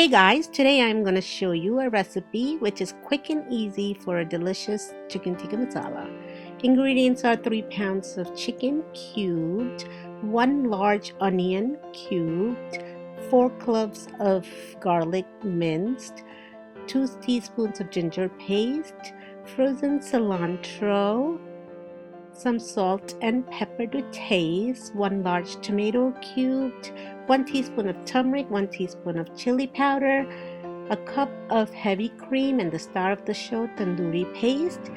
Hey guys, today I'm going to show you a recipe which is quick and easy for a delicious chicken tikka masala. Ingredients are 3 pounds of chicken cubed, 1 large onion cubed, 4 cloves of garlic minced, 2 teaspoons of ginger paste, frozen cilantro, some salt and pepper to taste, 1 large tomato cubed, 1 teaspoon of turmeric, 1 teaspoon of chili powder, a cup of heavy cream and the star of the show tandoori paste,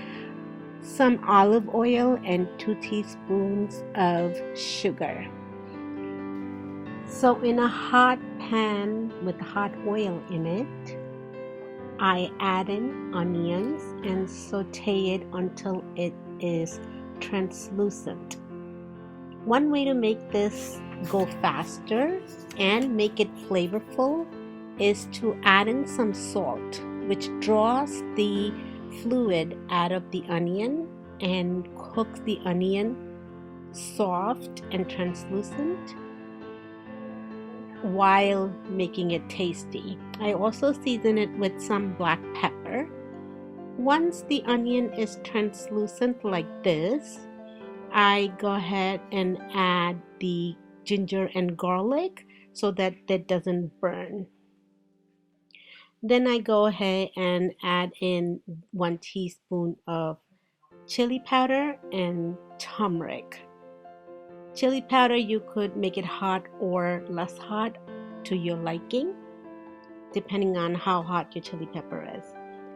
some olive oil and 2 teaspoons of sugar. So in a hot pan with hot oil in it, I add in onions and saute it until it is translucent. One way to make this go faster and make it flavorful is to add in some salt, which draws the fluid out of the onion and cooks the onion soft and translucent while making it tasty. I also season it with some black pepper. Once the onion is translucent like this, I go ahead and add the ginger and garlic so that it doesn't burn. Then I go ahead and add in 1 teaspoon of chili powder and turmeric. Chili powder, you could make it hot or less hot to your liking, depending on how hot your chili pepper is.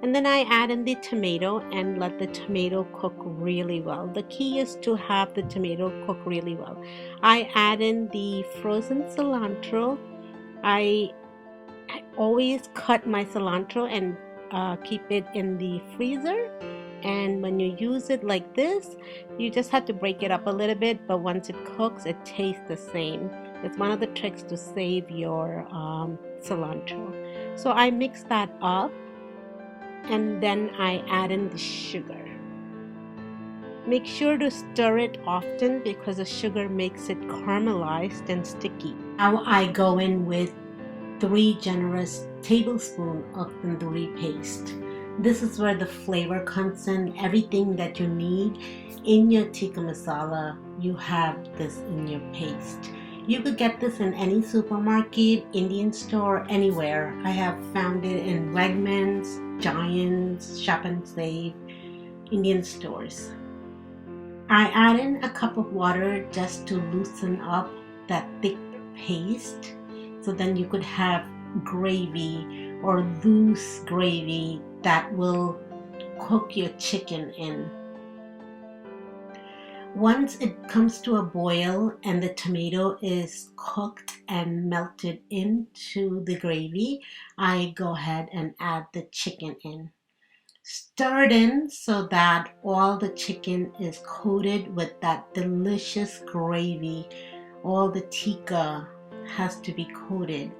And then I add in the tomato and let the tomato cook really well. The key is to have the tomato cook really well. I add in the frozen cilantro. I always cut my cilantro and keep it in the freezer. And when you use it like this, you just have to break it up a little bit, but once it cooks, it tastes the same. It's one of the tricks to save your cilantro. So I mix that up and then I add in the sugar. Make sure to stir it often because the sugar makes it caramelized and sticky. Now I go in with 3 generous tablespoons of tandoori paste. This is where the flavor comes in. Everything that you need in your tikka masala, you have this in your paste. You could get this in any supermarket, Indian store, anywhere. I have found it in Wegmans, Giants, Shop and Save, Indian stores. I add in a cup of water just to loosen up that thick paste, so then you could have gravy or loose gravy that will cook your chicken in. Once it comes to a boil and the tomato is cooked and melted into the gravy, I go ahead and add the chicken in. Stir it in so that all the chicken is coated with that delicious gravy. All the tikka has to be coated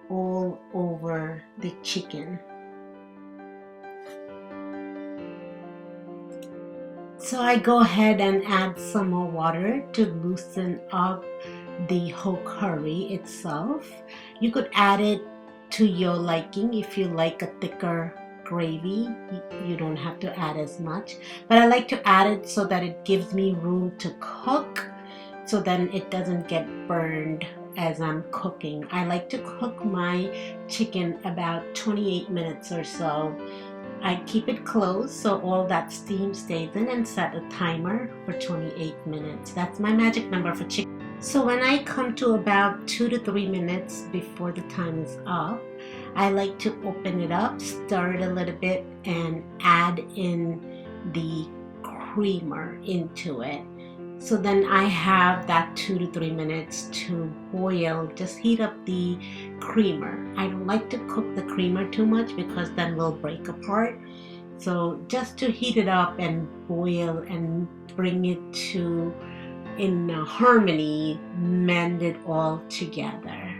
all over the chicken. So I go ahead and add some more water to loosen up the whole curry itself. You could add it to your liking. If you like a thicker gravy, you don't have to add as much. But I like to add it so that it gives me room to cook, so then it doesn't get burned as I'm cooking. I like to cook my chicken about 28 minutes or so. I keep it closed so all that steam stays in and set a timer for 28 minutes. That's my magic number for chicken. So when I come to about 2 to 3 minutes before the time is up, I like to open it up, stir it a little bit, and add in the creamer into it. So then I have that 2 to 3 minutes to boil. Just heat up the creamer. I don't like to cook the creamer too much because then we'll break apart. So just to heat it up and boil and bring it to in harmony, mend it all together.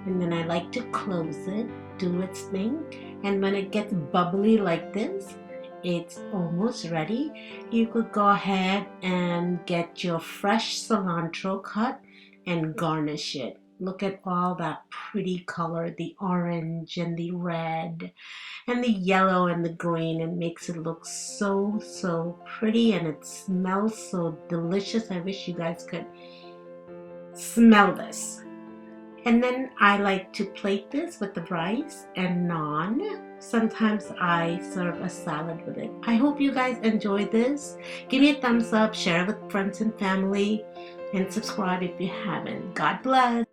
And then I like to close it, do its thing. And when it gets bubbly like this, it's almost ready. You could go ahead and get your fresh cilantro cut and garnish it. Look at all that pretty color, the orange and the red and the yellow and the green. It makes it look so, so pretty, and it smells so delicious. I wish you guys could smell this. And then I like to plate this with the rice and naan. Sometimes I serve a salad with it. I hope you guys enjoyed this. Give me a thumbs up, share it with friends and family, and subscribe if you haven't. God bless.